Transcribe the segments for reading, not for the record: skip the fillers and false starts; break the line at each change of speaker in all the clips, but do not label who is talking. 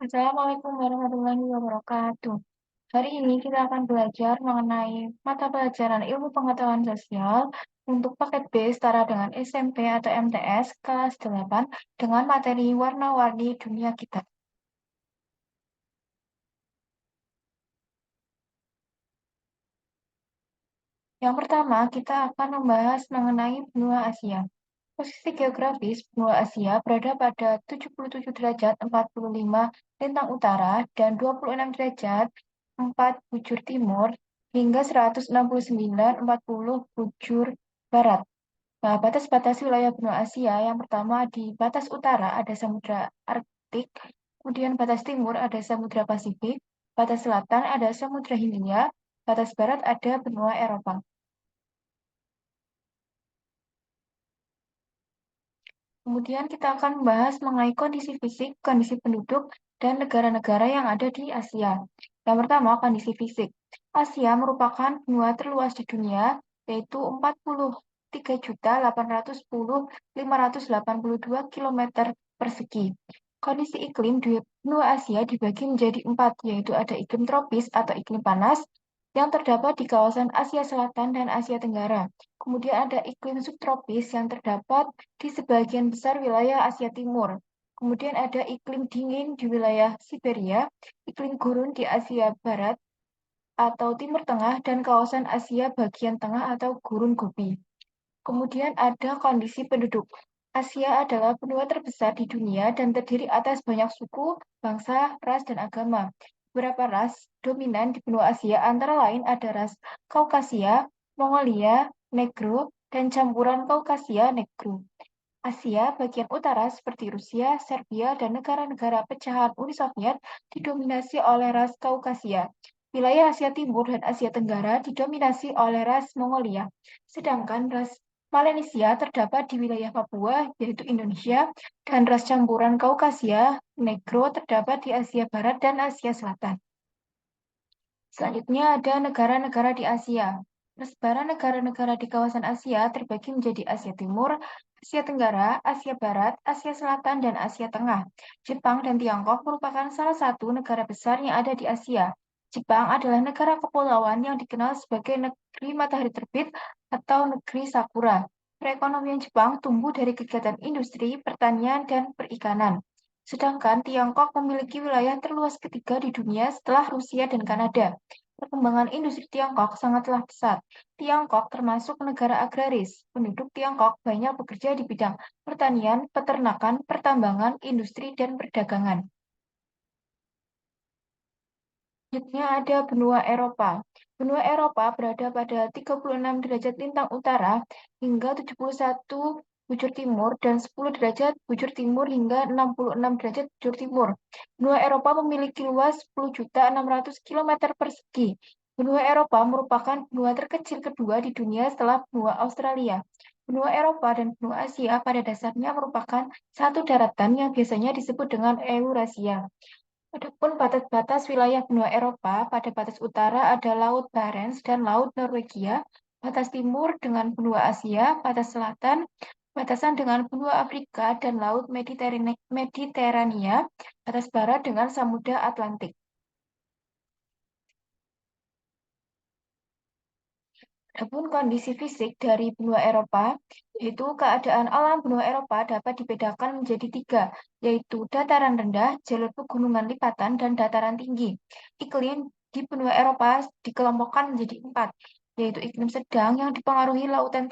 Assalamualaikum warahmatullahi wabarakatuh. Hari ini kita akan belajar mengenai mata pelajaran ilmu pengetahuan sosial untuk paket B setara dengan SMP atau MTS kelas 8 dengan materi warna-warni dunia kita. Yang pertama, kita akan membahas mengenai benua Asia. Posisi geografis benua Asia berada pada 77 derajat 45 lintang utara dan 26 derajat 4 bujur timur hingga 169 40 bujur barat. Nah, batas-batas wilayah benua Asia yang pertama di batas utara ada Samudra Arktik, kemudian batas timur ada Samudra Pasifik, batas selatan ada Samudra Hindia, batas barat ada benua Eropa. Kemudian kita akan membahas mengenai kondisi fisik, kondisi penduduk, dan negara-negara yang ada di Asia. Yang pertama, kondisi fisik. Asia merupakan benua terluas di dunia, yaitu 43.810.582 km persegi. Kondisi iklim di benua Asia dibagi menjadi empat, yaitu ada iklim tropis atau iklim panas, yang terdapat di kawasan Asia Selatan dan Asia Tenggara. Kemudian ada iklim subtropis yang terdapat di sebagian besar wilayah Asia Timur. Kemudian ada iklim dingin di wilayah Siberia, iklim gurun di Asia Barat atau Timur Tengah, dan kawasan Asia bagian tengah atau gurun Gobi. Kemudian ada kondisi penduduk. Asia adalah benua terbesar di dunia dan terdiri atas banyak suku, bangsa, ras, dan agama. Beberapa ras dominan di benua Asia antara lain ada ras Kaukasia, Mongolia, Negro, dan campuran Kaukasia Negro. Asia bagian utara seperti Rusia, Serbia, dan negara-negara pecahan Uni Soviet didominasi oleh ras Kaukasia. Wilayah Asia Timur dan Asia Tenggara didominasi oleh ras Mongolia. Sedangkan ras Melanesia terdapat di wilayah Papua, yaitu Indonesia, dan ras campuran Kaukasia Negro terdapat di Asia Barat dan Asia Selatan. Selanjutnya ada negara-negara di Asia. Persebaran negara-negara di kawasan Asia terbagi menjadi Asia Timur, Asia Tenggara, Asia Barat, Asia Selatan, dan Asia Tengah. Jepang dan Tiongkok merupakan salah satu negara besar yang ada di Asia. Jepang adalah negara kepulauan yang dikenal sebagai negeri matahari terbit atau negeri sakura. Perekonomian Jepang tumbuh dari kegiatan industri, pertanian, dan perikanan. Sedangkan Tiongkok memiliki wilayah terluas ketiga di dunia setelah Rusia dan Kanada. Perkembangan industri Tiongkok sangatlah pesat. Tiongkok termasuk negara agraris. Penduduk Tiongkok banyak bekerja di bidang pertanian, peternakan, pertambangan, industri, dan perdagangan. Selanjutnya ada benua Eropa. Benua Eropa berada pada 36 derajat lintang utara hingga 71 bujur timur dan 10 derajat bujur timur hingga 66 derajat bujur timur. Benua Eropa memiliki luas 10.600 km persegi. Benua Eropa merupakan benua terkecil kedua di dunia setelah benua Australia. Benua Eropa dan benua Asia pada dasarnya merupakan satu daratan yang biasanya disebut dengan Eurasia. Adapun batas-batas wilayah benua Eropa, pada batas utara ada Laut Barents dan Laut Norwegia, batas timur dengan benua Asia, batas selatan batasan dengan benua Afrika dan Laut Mediterania, batas barat dengan Samudra Atlantik. Adapun kondisi fisik dari benua Eropa, yaitu keadaan alam benua Eropa dapat dibedakan menjadi tiga, yaitu dataran rendah, jalur pegunungan lipatan, dan dataran tinggi. Iklim di benua Eropa dikelompokkan menjadi empat, yaitu iklim sedang yang dipengaruhi lautan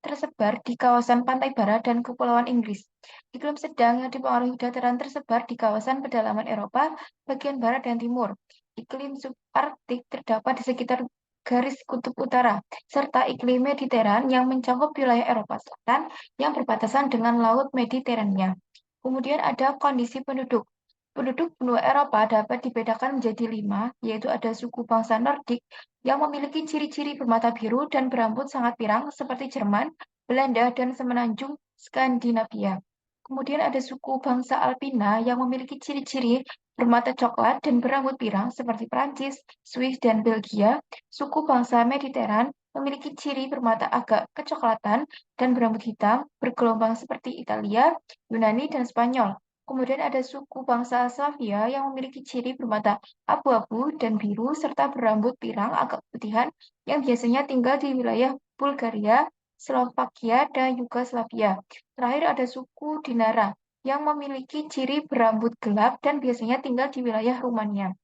tersebar di kawasan pantai barat dan kepulauan Inggris. Iklim sedang yang dipengaruhi dataran tersebar di kawasan pedalaman Eropa, bagian barat dan timur. Iklim subarktik terdapat di sekitar garis kutub utara, serta iklim Mediteran yang mencakup wilayah Eropa Selatan yang berbatasan dengan Laut Mediterania. Kemudian ada kondisi penduduk. Penduduk benua Eropa dapat dibedakan menjadi lima, yaitu ada suku bangsa Nordik yang memiliki ciri-ciri bermata biru dan berambut sangat pirang seperti Jerman, Belanda, dan semenanjung Skandinavia. Kemudian ada suku bangsa Alpina yang memiliki ciri-ciri bermata coklat dan berambut pirang seperti Prancis, Swiss, dan Belgia. Suku bangsa Mediteran memiliki ciri bermata agak kecoklatan dan berambut hitam bergelombang seperti Italia, Yunani, dan Spanyol. Kemudian ada suku bangsa Slavia yang memiliki ciri bermata abu-abu dan biru serta berambut pirang agak keputihan yang biasanya tinggal di wilayah Bulgaria, Slovakia, dan Yugoslavia. Terakhir ada suku Dinara yang memiliki ciri berambut gelap dan biasanya tinggal di wilayah Rumania.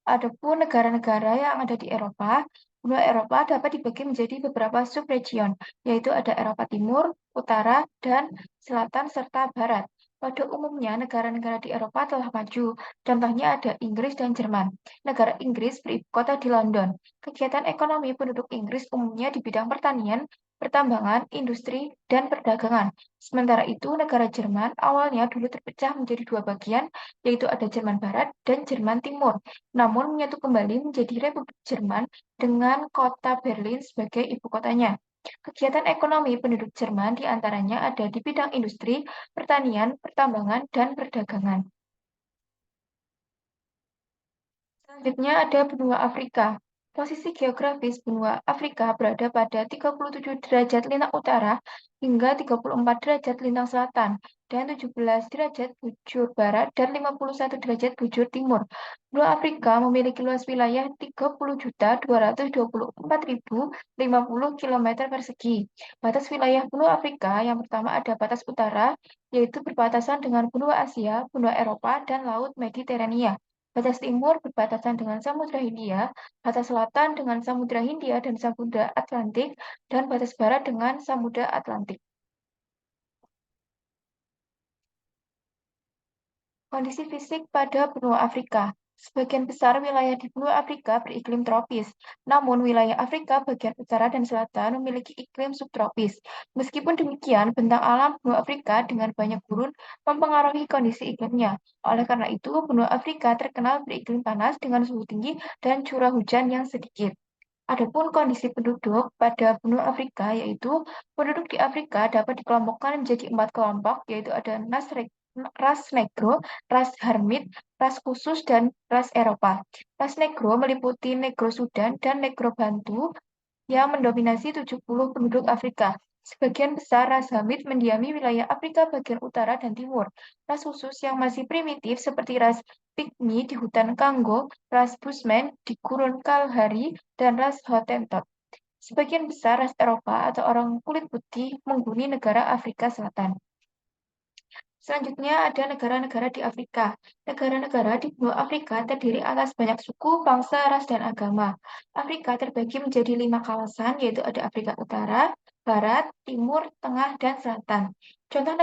Adapun negara-negara yang ada di Eropa, benua Eropa dapat dibagi menjadi beberapa subregion, yaitu ada Eropa Timur, Utara, dan Selatan, serta Barat. Pada umumnya, negara-negara di Eropa telah maju. Contohnya ada Inggris dan Jerman. Negara Inggris beribu kota di London. Kegiatan ekonomi penduduk Inggris umumnya di bidang pertanian, pertambangan, industri, dan perdagangan. Sementara itu, negara Jerman awalnya dulu terpecah menjadi dua bagian, yaitu ada Jerman Barat dan Jerman Timur, namun menyatu kembali menjadi Republik Jerman dengan kota Berlin sebagai ibu kotanya. Kegiatan ekonomi penduduk Jerman diantaranya ada di bidang industri, pertanian, pertambangan, dan perdagangan. Selanjutnya ada benua Afrika. Posisi geografis benua Afrika berada pada 37 derajat lintang utara hingga 34 derajat lintang selatan dan 17 derajat bujur barat dan 51 derajat bujur timur. Benua Afrika memiliki luas wilayah 30.224.050 km persegi. Batas wilayah benua Afrika yang pertama ada batas utara, yaitu berbatasan dengan benua Asia, benua Eropa, dan Laut Mediterania. Batas timur berbatasan dengan Samudra Hindia, batas selatan dengan Samudra Hindia dan Samudra Atlantik, dan batas barat dengan Samudra Atlantik. Kondisi fisik pada benua Afrika. Sebagian besar wilayah di benua Afrika beriklim tropis, namun wilayah Afrika bagian utara dan selatan memiliki iklim subtropis. Meskipun demikian, bentang alam benua Afrika dengan banyak gurun mempengaruhi kondisi iklimnya. Oleh karena itu, benua Afrika terkenal beriklim panas dengan suhu tinggi dan curah hujan yang sedikit. Adapun kondisi penduduk pada benua Afrika, yaitu penduduk di Afrika dapat dikelompokkan menjadi 4 kelompok, yaitu ada ras Negro, ras Harmit, ras khusus, dan ras Eropa. Ras Negro meliputi Negro Sudan dan Negro Bantu yang mendominasi 70 penduduk Afrika. Sebagian besar ras Hamid mendiami wilayah Afrika bagian utara dan timur. Ras khusus yang masih primitif seperti ras Pygmy di hutan Kongo, ras Bushman di gurun Kalahari, dan ras Hottentot. Sebagian besar ras Eropa atau orang kulit putih menghuni negara Afrika Selatan. Selanjutnya ada negara-negara di Afrika. Negara-negara di benua Afrika terdiri atas banyak suku, bangsa, ras, dan agama. Afrika terbagi menjadi 5 kawasan, yaitu ada Afrika Utara, Barat, Timur, Tengah, dan Selatan. Contoh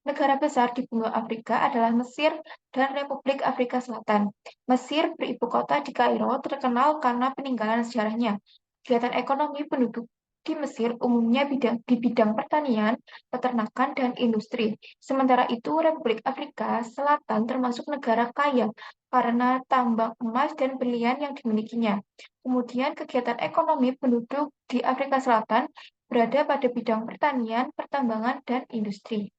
negara besar di benua Afrika adalah Mesir dan Republik Afrika Selatan. Mesir beribu kota di Kairo terkenal karena peninggalan sejarahnya. Kegiatan ekonomi penduduk di Mesir umumnya di bidang pertanian, peternakan, dan industri. Sementara itu, Republik Afrika Selatan termasuk negara kaya karena tambang emas dan berlian yang dimilikinya. Kemudian, kegiatan ekonomi penduduk di Afrika Selatan berada pada bidang pertanian, pertambangan, dan industri.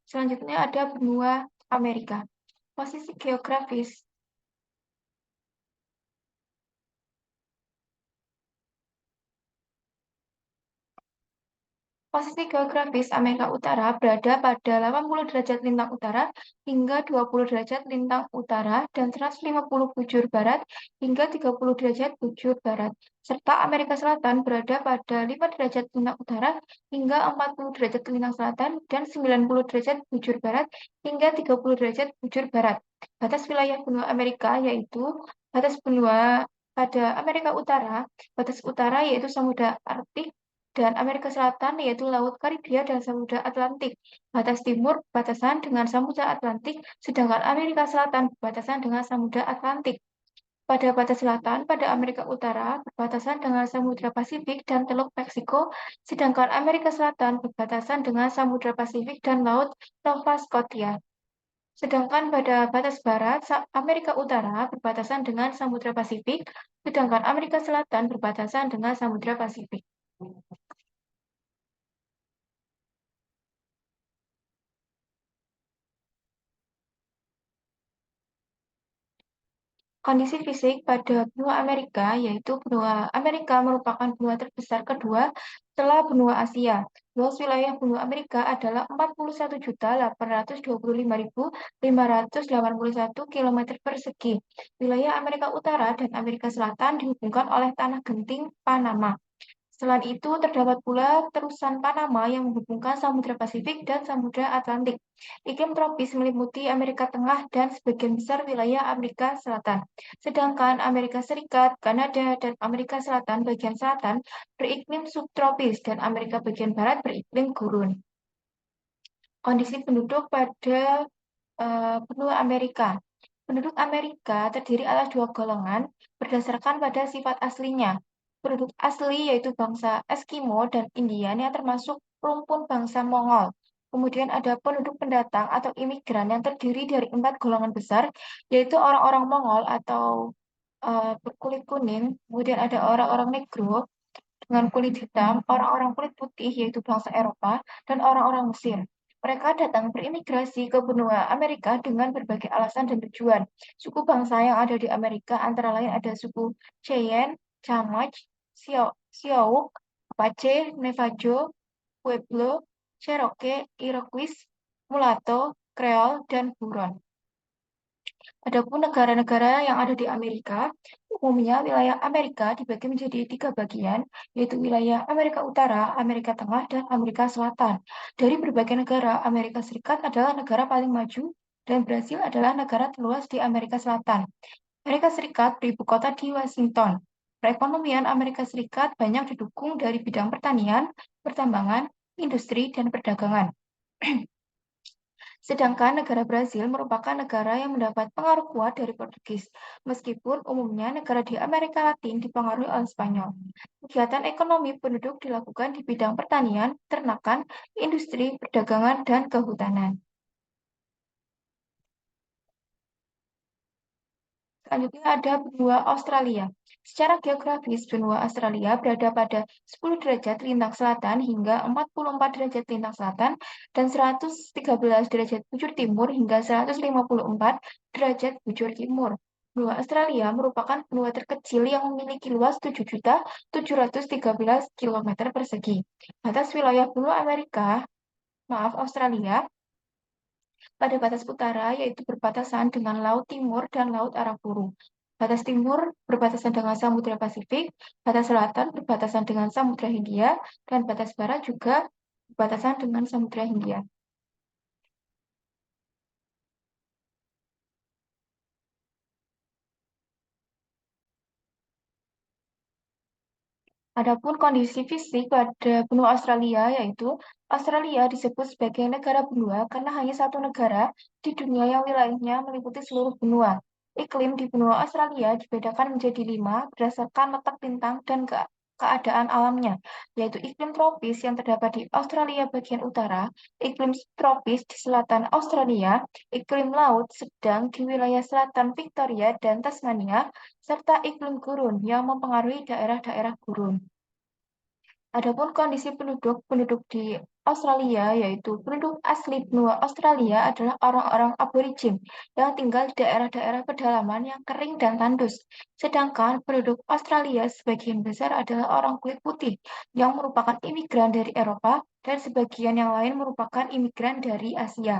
Selanjutnya ada benua Amerika. Posisi geografis Posisi geografis Amerika Utara berada pada 80 derajat lintang utara hingga 20 derajat lintang utara dan 150 bujur barat hingga 30 derajat bujur barat. Serta Amerika Selatan berada pada 5 derajat lintang utara hingga 40 derajat lintang selatan dan 90 derajat bujur barat hingga 30 derajat bujur barat. Batas wilayah benua Amerika yaitu batas benua pada Amerika Utara, batas utara yaitu Samudra Arktik dan Amerika Selatan yaitu Laut Karibia dan Samudra Atlantik. Batas timur berbatasan dengan Samudra Atlantik, sedangkan Amerika Selatan berbatasan dengan Samudra Atlantik. Pada batas selatan, pada Amerika Utara berbatasan dengan Samudra Pasifik dan Teluk Meksiko, sedangkan Amerika Selatan berbatasan dengan Samudra Pasifik dan Laut Nova Scotia. Sedangkan pada batas barat, Amerika Utara berbatasan dengan Samudra Pasifik, sedangkan Amerika Selatan berbatasan dengan Samudra Pasifik. Kondisi fisik pada benua Amerika, yaitu benua Amerika merupakan benua terbesar kedua Setelah benua Asia, luas wilayah benua Amerika adalah 41.825.581 km persegi. Wilayah Amerika Utara dan Amerika Selatan dihubungkan oleh tanah genting Panama. Selain itu, terdapat pula terusan Panama yang menghubungkan Samudra Pasifik dan Samudra Atlantik. Iklim tropis meliputi Amerika Tengah dan sebagian besar wilayah Amerika Selatan. Sedangkan Amerika Serikat, Kanada, dan Amerika Selatan bagian selatan beriklim subtropis dan Amerika bagian barat beriklim gurun. Kondisi penduduk pada benua Amerika. Penduduk Amerika terdiri atas dua golongan berdasarkan pada sifat aslinya. Penduduk asli yaitu bangsa Eskimo dan Indian yang termasuk rumpun bangsa Mongol. Kemudian ada penduduk pendatang atau imigran yang terdiri dari empat golongan besar, yaitu orang-orang Mongol atau berkulit kuning. Kemudian ada orang-orang Negro dengan kulit hitam, orang-orang kulit putih yaitu bangsa Eropa, dan orang-orang Mesir. Mereka datang berimigrasi ke benua Amerika dengan berbagai alasan dan tujuan. Suku bangsa yang ada di Amerika antara lain ada suku Cheyenne, Chumash, Sioux, Apache, Navajo, Pueblo, Cherokee, Iroquois, Mulatto, Creole, dan Huron. Adapun negara-negara yang ada di Amerika, umumnya wilayah Amerika dibagi menjadi tiga bagian, yaitu wilayah Amerika Utara, Amerika Tengah, dan Amerika Selatan. Dari berbagai negara, Amerika Serikat adalah negara paling maju, dan Brasil adalah negara terluas di Amerika Selatan. Amerika Serikat beribu kota di Washington. Perekonomian Amerika Serikat banyak didukung dari bidang pertanian, pertambangan, industri, dan perdagangan. Sedangkan negara Brasil merupakan negara yang mendapat pengaruh kuat dari Portugis, meskipun umumnya negara di Amerika Latin dipengaruhi oleh Spanyol. Kegiatan ekonomi penduduk dilakukan di bidang pertanian, ternakan, industri, perdagangan, dan kehutanan. Selanjutnya ada benua Australia. Secara geografis, benua Australia berada pada 10 derajat lintang selatan hingga 44 derajat lintang selatan dan 113 derajat bujur timur hingga 154 derajat bujur timur. Benua Australia merupakan benua terkecil yang memiliki luas 7.713 km persegi. Batas wilayah benua Australia pada batas utara yaitu berbatasan dengan Laut Timur dan Laut Arafuru. Batas timur berbatasan dengan Samudra Pasifik, batas selatan berbatasan dengan Samudra Hindia, dan batas barat juga berbatasan dengan Samudra Hindia. Adapun kondisi fisik pada benua Australia yaitu Australia disebut sebagai negara benua karena hanya satu negara di dunia yang wilayahnya meliputi seluruh benua. Iklim di benua Australia dibedakan menjadi 5 berdasarkan letak bintang dan keadaan alamnya, yaitu iklim tropis yang terdapat di Australia bagian utara, iklim subtropis di selatan Australia, iklim laut sedang di wilayah selatan Victoria dan Tasmania, serta iklim gurun yang mempengaruhi daerah-daerah gurun. Adapun kondisi penduduk di Australia, yaitu penduduk asli benua Australia adalah orang-orang aborigin yang tinggal di daerah-daerah pedalaman yang kering dan tandus. Sedangkan penduduk Australia sebagian besar adalah orang kulit putih yang merupakan imigran dari Eropa dan sebagian yang lain merupakan imigran dari Asia.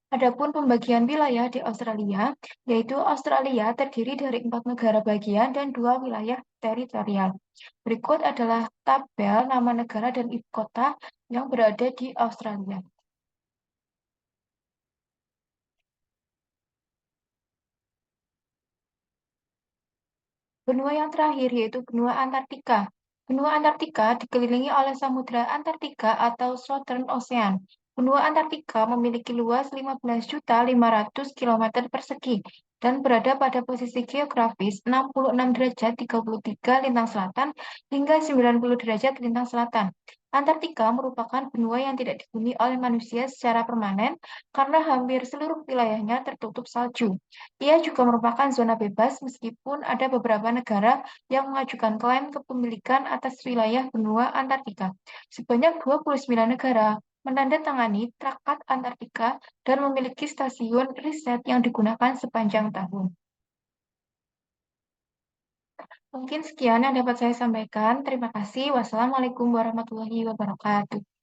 Adapun pembagian wilayah di Australia, yaitu Australia terdiri dari 4 negara bagian dan 2 wilayah teritorial. Berikut adalah tabel nama negara dan ibu kota yang berada di Australia. Benua yang terakhir yaitu benua Antartika. Benua Antartika dikelilingi oleh Samudra Antartika atau Southern Ocean. Benua Antartika memiliki luas 15.500 km persegi dan berada pada posisi geografis 66 derajat 33 lintang selatan hingga 90 derajat lintang selatan. Antartika merupakan benua yang tidak dihuni oleh manusia secara permanen karena hampir seluruh wilayahnya tertutup salju. Ia juga merupakan zona bebas meskipun ada beberapa negara yang mengajukan klaim kepemilikan atas wilayah benua Antartika. Sebanyak 29 negara menandatangani Traktat Antartika dan memiliki stasiun riset yang digunakan sepanjang tahun. Mungkin sekian yang dapat saya sampaikan. Terima kasih. Wassalamualaikum warahmatullahi wabarakatuh.